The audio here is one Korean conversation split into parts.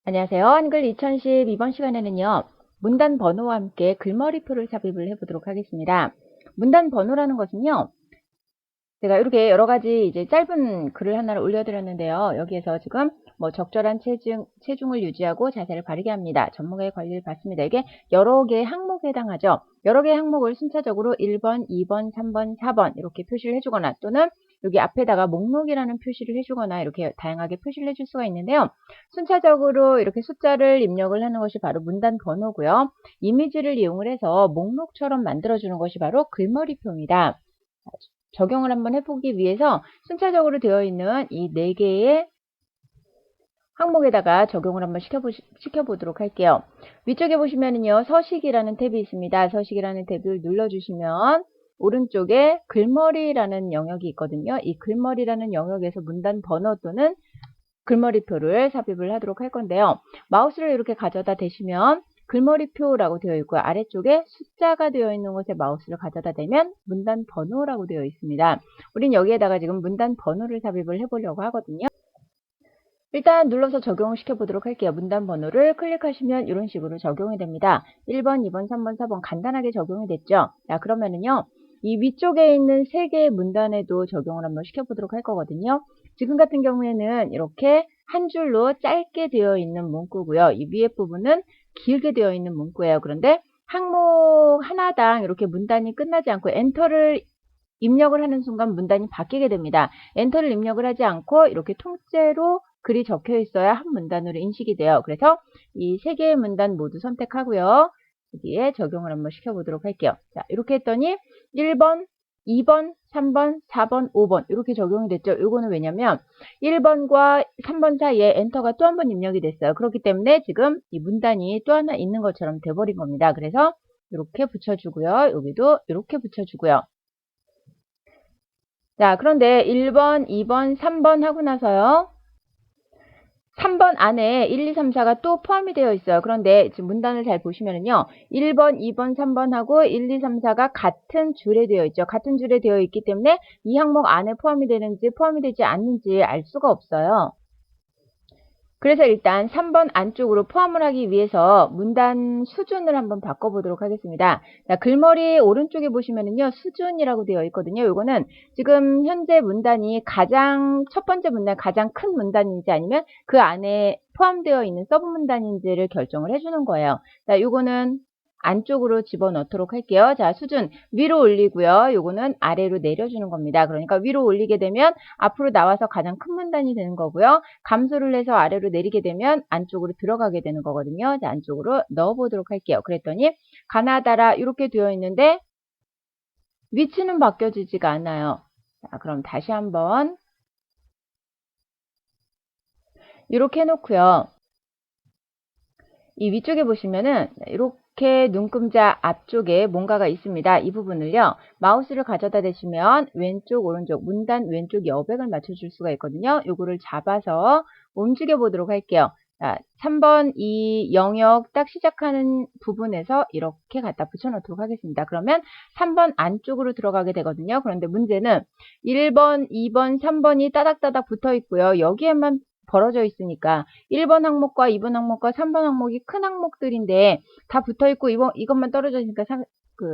안녕하세요. 한글 2010 이번 시간에는요. 문단 번호와 함께 글머리표를 삽입을 해보도록 하겠습니다. 문단 번호라는 것은요. 제가 이렇게 여러 가지 이제 짧은 글을 하나를 올려드렸는데요. 여기에서 지금 뭐 적절한 체중을 유지하고 자세를 바르게 합니다. 전문가의 관리를 받습니다. 이게 여러 개의 항목에 해당하죠. 여러 개의 항목을 순차적으로 1번, 2번, 3번, 4번 이렇게 표시를 해주거나 또는 여기 앞에다가 목록이라는 표시를 해주거나 이렇게 다양하게 표시를 해줄 수가 있는데요. 순차적으로 이렇게 숫자를 입력을 하는 것이 바로 문단 번호고요. 이미지를 이용을 해서 목록처럼 만들어주는 것이 바로 글머리표입니다. 적용을 한번 해보기 위해서 순차적으로 되어 있는 이 4개의 항목에다가 적용을 한번 시켜보도록 할게요. 위쪽에 보시면은요, 서식이라는 탭이 있습니다. 서식이라는 탭을 눌러주시면 오른쪽에 글머리라는 영역이 있거든요. 이 글머리라는 영역에서 문단 번호 또는 글머리표를 삽입을 하도록 할 건데요. 마우스를 이렇게 가져다 대시면 글머리표라고 되어 있고요. 아래쪽에 숫자가 되어 있는 곳에 마우스를 가져다 대면 문단 번호라고 되어 있습니다. 우린 여기에다가 지금 문단 번호를 삽입을 해보려고 하거든요. 일단 눌러서 적용을 시켜보도록 할게요. 문단 번호를 클릭하시면 이런 식으로 적용이 됩니다. 1번, 2번, 3번, 4번 간단하게 적용이 됐죠. 자, 그러면은요. 이 위쪽에 있는 3개의 문단에도 적용을 한번 시켜보도록 할 거거든요. 지금 같은 경우에는 이렇게 한 줄로 짧게 되어 있는 문구고요. 이 위에 부분은 길게 되어 있는 문구예요. 그런데 항목 하나당 이렇게 문단이 끝나지 않고 엔터를 입력을 하는 순간 문단이 바뀌게 됩니다. 엔터를 입력을 하지 않고 이렇게 통째로 글이 적혀 있어야 한 문단으로 인식이 돼요. 그래서 이 3개의 문단 모두 선택하고요. 여기에 적용을 한번 시켜보도록 할게요. 자, 이렇게 했더니 1번, 2번, 3번, 4번, 5번 이렇게 적용이 됐죠. 이거는 왜냐면 1번과 3번 사이에 엔터가 또 한 번 입력이 됐어요. 그렇기 때문에 지금 이 문단이 또 하나 있는 것처럼 돼버린 겁니다. 그래서 이렇게 붙여주고요. 여기도 이렇게 붙여주고요. 자, 그런데 1번, 2번, 3번 하고 나서요. 3번 안에 1, 2, 3, 4가 또 포함이 되어 있어요. 그런데 지금 문단을 잘 보시면은요. 1번, 2번, 3번하고 1, 2, 3, 4가 같은 줄에 되어 있죠. 같은 줄에 되어 있기 때문에 이 항목 안에 포함이 되는지 포함이 되지 않는지 알 수가 없어요. 그래서 일단 3번 안쪽으로 포함을 하기 위해서 문단 수준을 한번 바꿔보도록 하겠습니다. 자, 글머리 오른쪽에 보시면은요, 수준이라고 되어 있거든요. 이거는 지금 현재 문단이 첫 번째 문단 가장 큰 문단인지 아니면 그 안에 포함되어 있는 서브 문단인지를 결정을 해주는 거예요. 자, 이거는 안쪽으로 집어넣도록 할게요. 자, 수준 위로 올리고요. 요거는 아래로 내려주는 겁니다. 그러니까 위로 올리게 되면 앞으로 나와서 가장 큰 문단이 되는 거고요. 감소를 해서 아래로 내리게 되면 안쪽으로 들어가게 되는 거거든요. 자, 안쪽으로 넣어보도록 할게요. 그랬더니 가나다라 이렇게 되어 있는데 위치는 바뀌어지지가 않아요. 자, 그럼 다시 한번 이렇게 해놓고요. 이 위쪽에 보시면은 이렇게 눈금자 앞쪽에 뭔가가 있습니다. 이 부분을요. 마우스를 가져다 대시면 왼쪽 오른쪽 문단 왼쪽 여백을 맞춰줄 수가 있거든요. 요거를 잡아서 움직여 보도록 할게요. 자, 3번 이 영역 딱 시작하는 부분에서 이렇게 갖다 붙여 놓도록 하겠습니다. 그러면 3번 안쪽으로 들어가게 되거든요. 그런데 문제는 1번, 2번, 3번이 따닥따닥 붙어 있고요. 여기에만 벌어져 있으니까 1번 항목과 2번 항목과 3번 항목이 큰 항목들인데 다 붙어 있고 이것만 떨어져 있으니까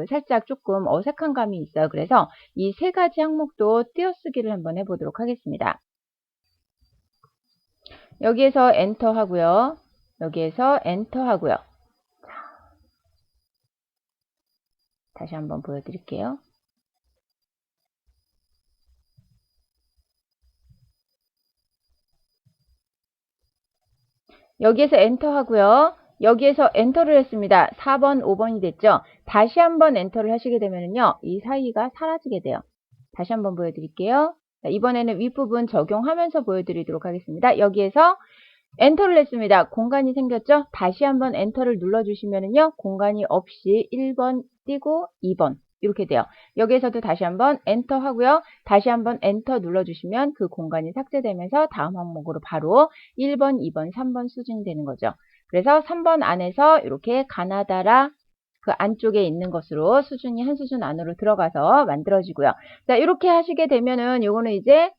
살짝 조금 어색한 감이 있어요. 그래서 이 3가지 항목도 띄어쓰기를 한번 해보도록 하겠습니다. 여기에서 엔터 하고요. 여기에서 엔터 하고요. 다시 한번 보여드릴게요. 여기에서 엔터 하고요. 여기에서 엔터를 했습니다. 4번, 5번이 됐죠. 다시 한번 엔터를 하시게 되면요. 이 사이가 사라지게 돼요. 다시 한번 보여드릴게요. 자, 이번에는 윗부분 적용하면서 보여드리도록 하겠습니다. 여기에서 엔터를 했습니다. 공간이 생겼죠? 다시 한번 엔터를 눌러주시면요. 공간이 없이 1번 띄고 2번 이렇게 돼요. 여기에서도 다시 한번 엔터 하고요. 다시 한번 엔터 눌러주시면 그 공간이 삭제되면서 다음 항목으로 바로 1번, 2번, 3번 수준이 되는 거죠. 그래서 3번 안에서 이렇게 가나다라 그 안쪽에 있는 것으로 수준이 한 수준 안으로 들어가서 만들어지고요. 자, 이렇게 하시게 되면은 요거는 이제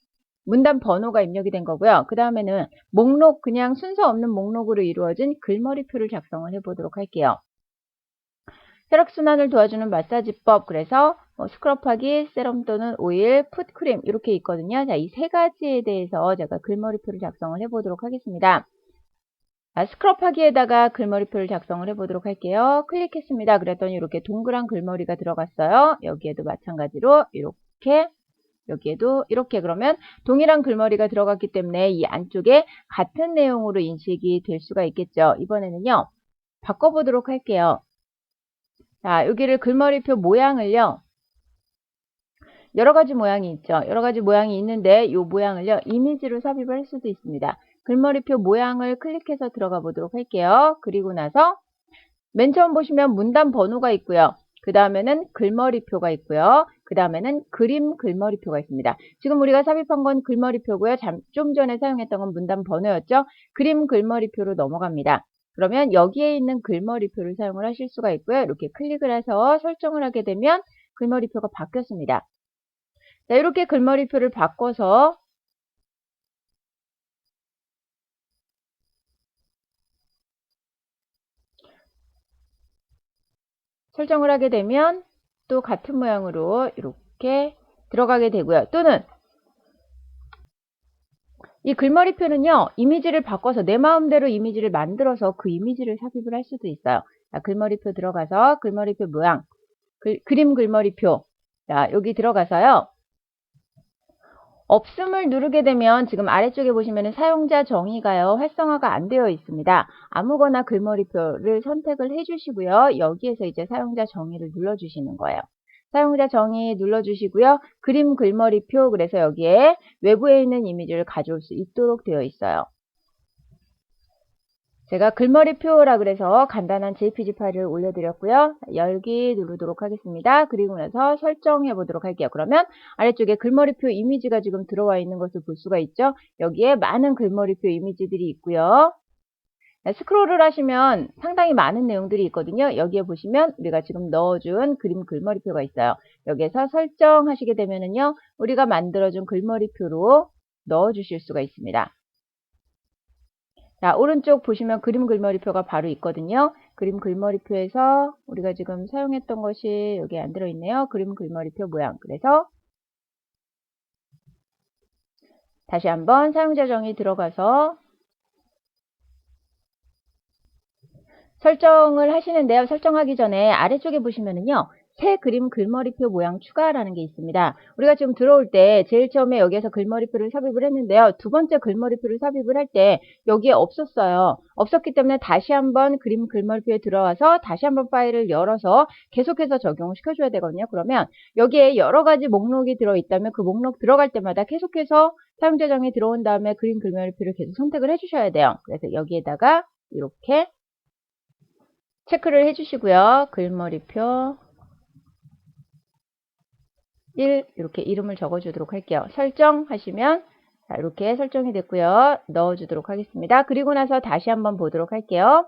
문단 번호가 입력이 된 거고요. 그 다음에는 목록, 그냥 순서 없는 목록으로 이루어진 글머리표를 작성을 해보도록 할게요. 혈액순환을 도와주는 마사지법, 그래서 스크럽하기, 세럼 또는 오일, 풋크림 이렇게 있거든요. 자, 이 세 가지에 대해서 제가 글머리표를 작성을 해보도록 하겠습니다. 스크럽하기에다가 글머리표를 작성을 해보도록 할게요. 클릭했습니다. 그랬더니 이렇게 동그란 글머리가 들어갔어요. 여기에도 마찬가지로 이렇게, 여기에도 이렇게, 그러면 동일한 글머리가 들어갔기 때문에 이 안쪽에 같은 내용으로 인식이 될 수가 있겠죠. 이번에는요, 바꿔보도록 할게요. 자, 여기를 글머리표 모양을요, 여러 가지 모양이 있죠. 여러 가지 모양이 있는데 이 모양을요, 이미지로 삽입을 할 수도 있습니다. 글머리표 모양을 클릭해서 들어가 보도록 할게요. 그리고 나서 맨 처음 보시면 문단 번호가 있고요. 그 다음에는 글머리표가 있고요. 그 다음에는 그림 글머리표가 있습니다. 지금 우리가 삽입한 건 글머리표고요. 좀 전에 사용했던 건 문단 번호였죠. 그림 글머리표로 넘어갑니다. 그러면 여기에 있는 글머리표를 사용을 하실 수가 있고요. 이렇게 클릭을 해서 설정을 하게 되면 글머리표가 바뀌었습니다. 자, 이렇게 글머리표를 바꿔서 설정을 하게 되면 또 같은 모양으로 이렇게 들어가게 되고요. 또는 이 글머리표는요, 이미지를 바꿔서 내 마음대로 이미지를 만들어서 그 이미지를 삽입을 할 수도 있어요. 자, 글머리표 들어가서 글머리표 모양, 그림 글머리표. 자, 여기 들어가서요. 없음을 누르게 되면 지금 아래쪽에 보시면 사용자 정의가요, 활성화가 안 되어 있습니다. 아무거나 글머리표를 선택을 해주시고요. 여기에서 이제 사용자 정의를 눌러주시는 거예요. 사용자 정의 눌러주시고요. 그림 글머리표, 그래서 여기에 외부에 있는 이미지를 가져올 수 있도록 되어 있어요. 제가 글머리표라 그래서 간단한 JPG 파일을 올려드렸고요. 열기 누르도록 하겠습니다. 그리고 나서 설정해 보도록 할게요. 그러면 아래쪽에 글머리표 이미지가 지금 들어와 있는 것을 볼 수가 있죠. 여기에 많은 글머리표 이미지들이 있고요. 스크롤을 하시면 상당히 많은 내용들이 있거든요. 여기에 보시면 우리가 지금 넣어준 그림 글머리표가 있어요. 여기에서 설정하시게 되면은요, 우리가 만들어준 글머리표로 넣어주실 수가 있습니다. 자, 오른쪽 보시면 그림 글머리표가 바로 있거든요. 그림 글머리표에서 우리가 지금 사용했던 것이 여기 안 들어있네요. 그림 글머리표 모양. 그래서 다시 한번 사용자 정의 들어가서 설정을 하시는데요. 설정하기 전에 아래쪽에 보시면은요, 새 그림 글머리표 모양 추가라는 게 있습니다. 우리가 지금 들어올 때 제일 처음에 여기에서 글머리표를 삽입을 했는데요. 두 번째 글머리표를 삽입을 할 때 여기에 없었어요. 없었기 때문에 다시 한번 그림 글머리표에 들어와서 다시 한번 파일을 열어서 계속해서 적용을 시켜줘야 되거든요. 그러면 여기에 여러 가지 목록이 들어있다면 그 목록 들어갈 때마다 계속해서 사용자 정의 들어온 다음에 그림 글머리표를 계속 선택을 해주셔야 돼요. 그래서 여기에다가 이렇게 체크를 해주시고요. 글머리표 1 이렇게 이름을 적어주도록 할게요. 설정하시면 자, 이렇게 설정이 됐고요. 넣어주도록 하겠습니다. 그리고 나서 다시 한번 보도록 할게요.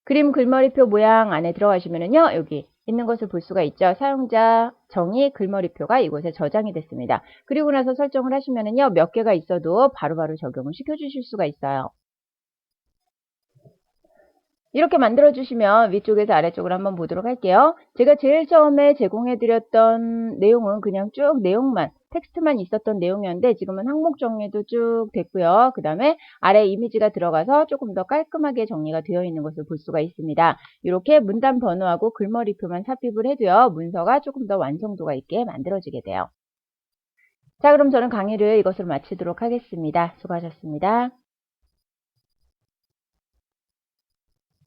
그림 글머리표 모양 안에 들어가시면은요, 여기 있는 것을 볼 수가 있죠. 사용자 정의 글머리표가 이곳에 저장이 됐습니다. 그리고 나서 설정을 하시면은요, 몇 개가 있어도 바로바로 적용을 시켜주실 수가 있어요. 이렇게 만들어주시면 위쪽에서 아래쪽으로 한번 보도록 할게요. 제가 제일 처음에 제공해드렸던 내용은 그냥 쭉 내용만, 텍스트만 있었던 내용이었는데 지금은 항목 정리도 쭉 됐고요. 그 다음에 아래 이미지가 들어가서 조금 더 깔끔하게 정리가 되어 있는 것을 볼 수가 있습니다. 이렇게 문단 번호하고 글머리표만 삽입을 해도요, 문서가 조금 더 완성도가 있게 만들어지게 돼요. 자, 그럼 저는 강의를 이것으로 마치도록 하겠습니다. 수고하셨습니다.